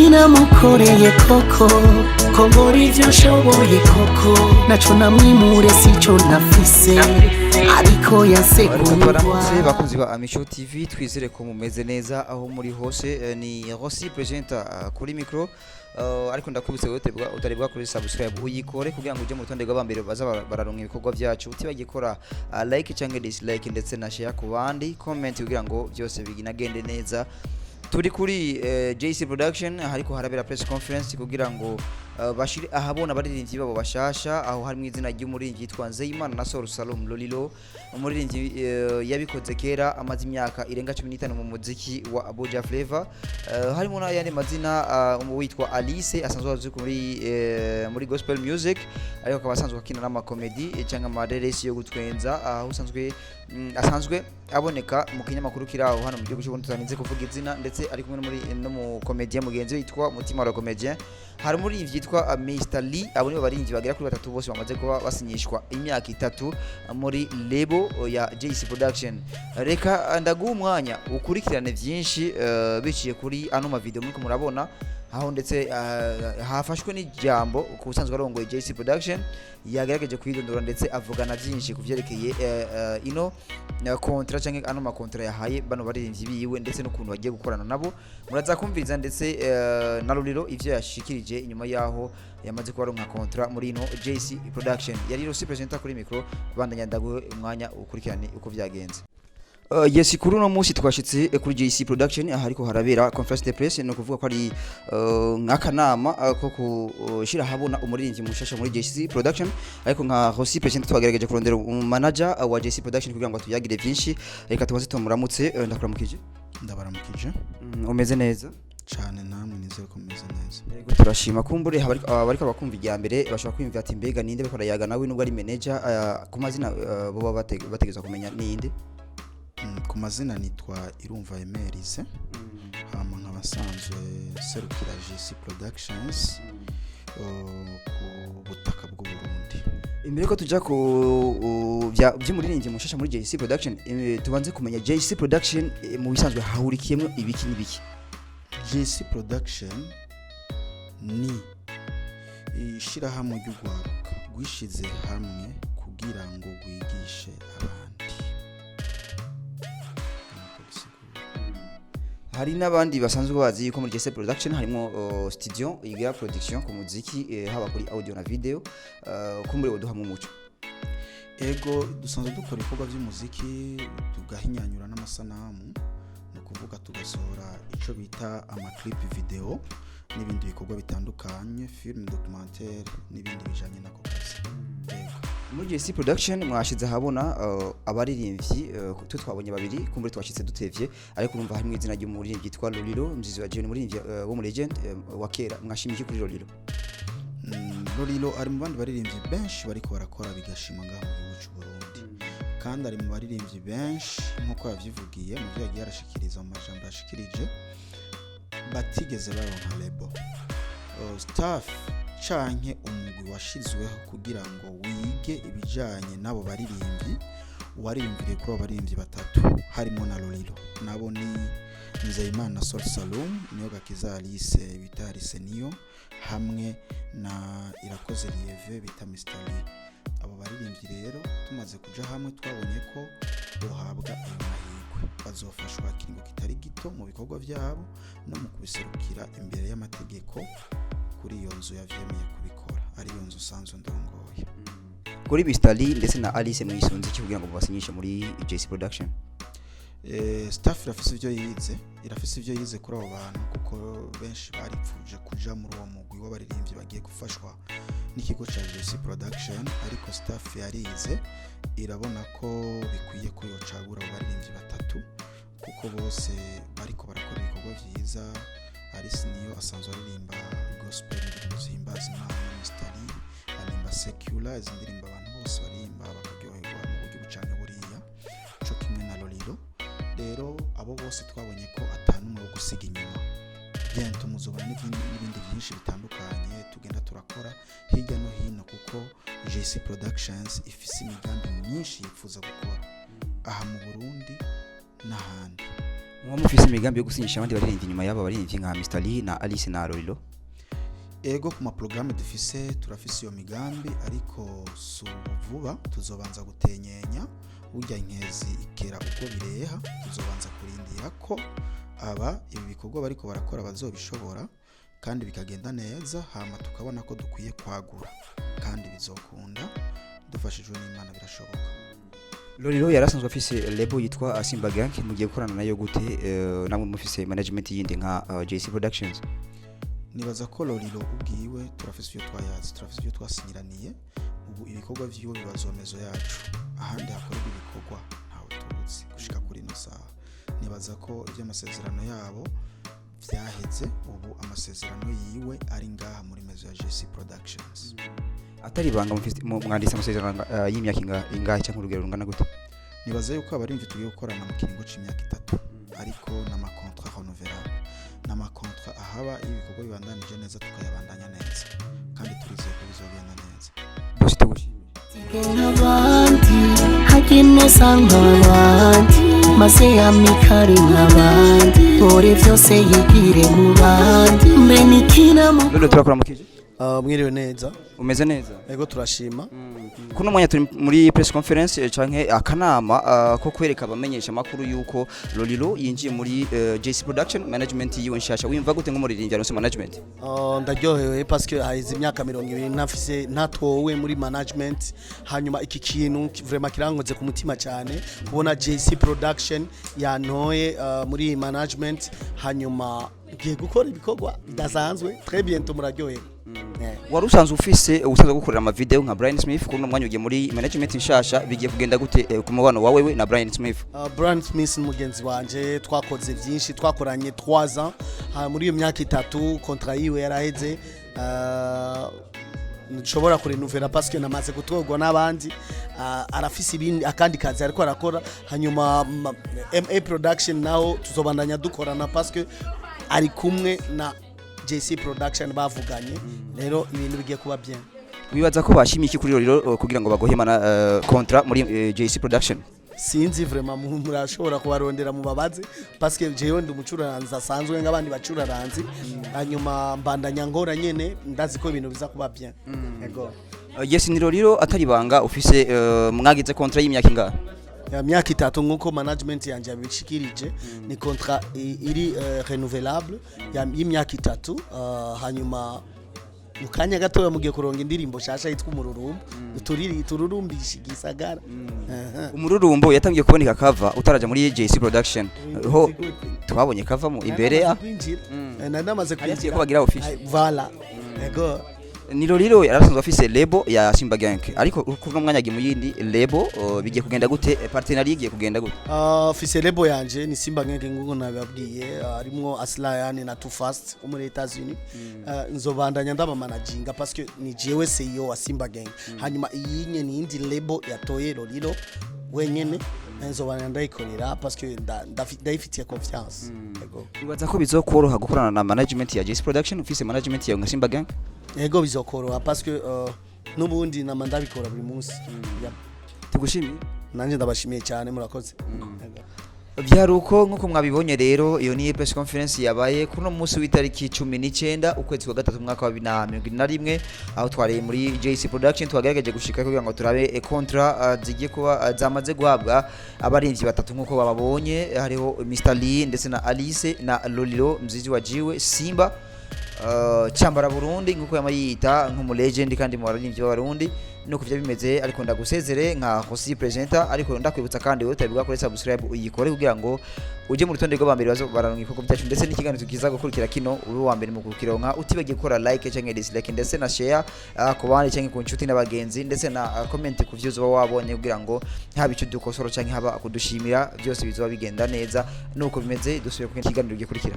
namukoreye koko ko nkora ivyo nshoboye koko naco namwimure sico nafise ariko baramutse bakunzi ba Amisho TV twizere ko mumeze neza aho muri hose ni Rossi presenter kuri micro ariko ndakwibutse utari bwa kuri subscribe uyikore kugira ngo uje mu rutonde rw'abambere baza bararonka ibikorwa byacu utibagikora like cyangwa dislike ndetse na share ku bandi comment kugira ngo byose biginagende neza. Turi kuri Jayc production hariko harabera press conference kugira ngo bashire ahabona abaririmbyi babo bashasha aho harimo izina ry'umuririmbyi yitwa Nzeyimana na Soul Salom Lolilo umuririmbyi yabikoze kera amazi imyaka irenga 15 mu muziki wa Abuja Flavor harimo n'ayandi mazina witwa Alice asanzwe azwi muri gospel music ariko akaba asanzwe akina n'ama comedy cyangwa amareresi yo gutwenza aho asanzwe aboneka mu kinyamakuru kiraho hano mu gihugu cy'u Burundi tutarinze kuvuga izina ndetse ari kumwe no mu comedian mugenzi witwa Mutima wa comedian hari muri ivyitwa Mr. Lee abo nibo barinzi bagera kuri batatu bose bamaze kuba basinyishwa imyaka 3 muri label ya Jayc production. Reka ndaguha umwanya ukurikirane byinshi biciye kuri ano ma video muri kumurabona aho ndetse hafashwe n'ijambo kubusanzwe arongoye Jayc production yagerageje kwidondora ndetse avugana byinshi kuvyerekeye ino contract canke ano ma contract yahaye bano baririmbyi biwe ndetse no kuntu bagiye gukorana nabo muraza kumviriza ndetse na Lolilo ivyo yashikirije inyuma yaho yamaze kubaronka contract muri ino Jayc production. Yari Rossi presenter kuri micro bandanya ndaguhe umwanya ukurikirane uko byagenze. Yes, kuri no munsi twashitse kuri Jayc production hariko harabera conference de presse no kuvuga ko ari nk'akanama ko kushira habona umuririmbyi mushasha muri Jayc production ariko nka Rossi presenter twagerageje kurondera manager wa Jayc production kugira ngo tuyagire byinshi reka tubaze tumuramutse ndakuramukije. Ndabaramukije. Umeze neza cyane namwe nizere ko meze neza. Yego turashima kumbure bariko bakumva ijya mbere bashobora kwimva ati mbega ninde bakora yaga nawe nubwo ari manager ku mazina bo bategeza kumenya ninde. Ku mazina nitwa Irumva Emerise hama nk'abasanzwe serukira Jayc Productions ku butaka bw'u Burundi. Imbere ko tujya ku by'umuririmbyi mushasha muri Jayc Production tubanze kumenya Jayc Production mu bisanzwe hahurikiyemo ibiki n'ibiki. Jayc Production ni ishirahamwe ry'ugwaruka gwishize hamwe kugira ngo gwigishe abandi. Hari n'abandi basanzwe bazi yuko muri Jayc Production harimo studio igira production ku muziki haba kuri audio na video kumbure woduha mu muco. Ego dusanzwe dukora ibikorwa by'umuziki tugahinyanyura n'amasanamu no kuvuga tugasohora ico bita ama clip video n'ibindi bikorwa bitandukanye film documentaire n'ibindi bijanye nako kazi. Muri Jayc Production mwashize habona abaririmbyi twabonye babiri kumbure twashitse dutevye ariko urumva harimo izina ry'umuririmbyi yitwa Lolilo mzizi wa Jayc umuririmbyi wo mu legend wa kera mwashimije kuri Lolilo. Lolilo ari mu bandi baririmbyi benshi bariko barakora bigashima ngaho mu gihugu cy'u Burundi kandi ari mu baririmbyi benshi nkuko yavyivugiye mu byo yagiye arashikiriza mu majambo yashikirije batigeze baronka label staff canke umugwi washizweho kugira ngo wige ibijanye nabo baririmbyi waririmbye kuri abaririmbyi batatu harimo na Lolilo nabo ni Nzeyimana na Soul Salom Niyo Gakiza Alice bita Alice Niyo hamwe na Irakoze Lieve bita Mr. Lee. Abo baririmbyi rero tumaze kuja hamwe twabonye ko bohabwa ayo mahirwe bazofashwa kingo kitari gito mu bikorwa byabo no mu kubiserukira imbere y'amategeko kuri iyo nzu yavyemeye kubikora ari iyo nzu sanzwe ndongoye. Kuri Mr. Lee ndetse na Alice mwisunzi kugira ngo basinyishe muri Jayc Production. Staff irafise ivyo yize kuri abo bantu kuko benshi baripfuje kuja muri uwo mugwi w'abaririmbyi bagiye gufashwa n'ikigo ca Jayc Production ariko staff yarize irabona ko bikwiye ko yocagura abo baririmbyi batatu kuko bose bariko barakora ibikorwa vyiza. Alice Niyo asanzwe aririmba gospel zihimbaza Imana, Mr. Lee aririmba secular izindirimba abantu bose barimba bakaryoherwa mu buryo bucanye buriya cyo kimwe na Lolilo. Rero abo bose twabonye ko atanumwe wo gusiga inyuma byento muzobana n'ibindi byinshi bitandukanye tugenda turakora hirya no hino kuko Jayc Productions ifise imigambi myinshi yifuza gukora aha mu Burundi n'ahandi mufise imigambi yo gusinyisha abandi baririmbyi nyuma yabo baririmbyi nka Mr Lee na Alice na Lolilo? Ego ku ma programme dufise turafise iyo migambi ariko vuba tuzobanza gutenyenya urya inkezi ikera uko bireha tuzobanza kurindira ko aba ibi bikorwa bariko barakora bazobishobora kandi bikagenda neza hama tukabona ko dukwiye kwagura kandi bizokunda dufashijwe n'Imana birashoboka. Lolilo yarasanzwe afise label yitwa Simba Gang mugiye gukorana nayo gute namwe mufise management yindi nka Jayc Productions? Nibaza ko Lolilo ubwiwe turafise ibyo twayazi turafise ibyo twasinyiraniye ubu ibikorwa vyiwe bibazomezo yacu ahandi hakorwa ibikorwa ntawe tuzi gushika kuri no saha. Nibaza ko iby'amasezerano yabo vyaheze ubu amasezerano yiwe ari ngaha muri mezo ya Jayc Productions. Atari banga mwanditse amasezerano y'imyaka ingahe cyangwa urugero rungana gute? Nibaza yuko abarimvyi tugiye gukorana mu kiringo c'imyaka 3 ariko n'ama contrat renouvelable n'ama contrat ahaba ibikorwa bibandanije neza tukayabandanya neza kandi turizeye ko bizogenda neza. Bose tugushimira n'abandi hakineza nk'abandi maze amikari nk'abandi bore byose yigire mu bandi mbe nikina mu Lolo turakora mukije mwiriwe neza umeze neza ego turashima kuno mwanya turi muri press conference canke akanama ko kwereka abamenyesha makuru yuko Lolilo yinjiye muri Jayc Production management yiwe nshasha wimva gute nk'umuririmbyi no management? Ndaryohewe parce que haize imyaka 20 ntafise ntatowe muri management hanyuma iki kintu vraiment kirangoze ku mutima cyane kubona Jayc Production yantoye muri management hanyuma giye gukora ibikorwa bidasanzwe très bientôt muraryohewe. Wari usanzwe ufise usanzwe gukorera ama video nka Brian Smith kuno mwanya ugiye muri management nshasha bigiye kugenda gute ku mubano wawe na Brian Smith? Brian Smith mugenzi wanje twakoze byinshi twakoranye 3 ans muri iyo myaka 3 contrat yiwe yaraheze nshobora kurenuvera parce que namaze gutogwa n'abandi arafise ibindi akandi kazi ariko arakora hanyuma MA Production naho tuzobandanya dukorana parce que ari kumwe na Jayc Production bavuganye rero ibintu bigiye kuba bien. Wibaza ko bashimiye iki kuri Lolilo kugira ngo bagohemana contrat muri Jayc Production? Sinzi vraiment murashobora kubarondera mu babaze parce que jewe ndi umucuraranzi asanzwe nk'abandi bacuraranzi hanyuma mbandanya ngora nyene ndazi ko ibintu biza kuba bien. Ego. Yes ni Lolilo atari banga ufise mwagize contrat y'imyaka ingahe? Ya myaka 3 nkuko management yanje yabishikirije ni contrat iri renouvelable ya y'imyaka 3 hanyuma mukanya gato mugiye kuronga indirimbo shasha yitwa umururumbo tururumbisha gisagara. Umururumbo yatangiye kuboneka cover utaraja muri Jayc Production ho twabonye cover mu imbere ya namaze kwinjira ko bagira office voilà. Ego ni Lolilo yarasanzwe afise label ya Simba Gang ariko kuno mwanya gi mu yindi label bigiye kugenda gute partenariat igiye kugenda gute? Afise label yanje ni Simba Gang nguko nababwiye arimwo Aslayani na Too Fast muri Etats-Unis nzobandanya ndaba managinga parce que ni jewe CEO wa Simba Gang hanyuma iyinye ni indi label yatoye Lolilo wenyene nzobandanya ndayikorera parce que ndayifitiye confiance. Ego wibaza ko bizokoroha gukorana na management ya Jayc Production ufise management ya Simba Gang? Ego bizokoroha parce que nubundi na mandabikora buri munsi. Tugushimiye nanje ndabashimiye cyane murakoze. Byaruko nkuko mwabibonye rero iyo ni press conference yabaye kuno munsi w'itariki 19 ukwezi kwa gatatu mwaka wa 2021 aho twareye muri Jayc Production twagerageje gushika kugira ngo turabe contrat zigiye kuba zamaze guhabwa abarinzi batatu nkuko bababonye hariho Mr Lee ndetse na Alice na Lolilo mzizi wajiwe Simba cyambara Burundi nkuko yamayita nk'umu legend kandi mu baririmbyi b'abarundi nuko bya bimeze ariko ndagusezere nka Rosi presenter ariko ndakwibutsa kandi wowe utabigwa kuri subscribe uyikore kugira ngo uje mu rutonde rw'abambere baronka ikoko byacu ndetse n'ikiganiro tukiza gukurikira kino uri wa mbere mu kukironka utibagiye gukora like cyangwa dislike ndetse na share ku bandi cyangwa ku nshuti n'abagenzi ndetse na comment ku vyo uba wabonye kugira ngo haba icyo dukosoro cyangwa haba kudushimira byose bizoba bigenda neza nuko bimeze dusubiye ku kiganiro gikurikira.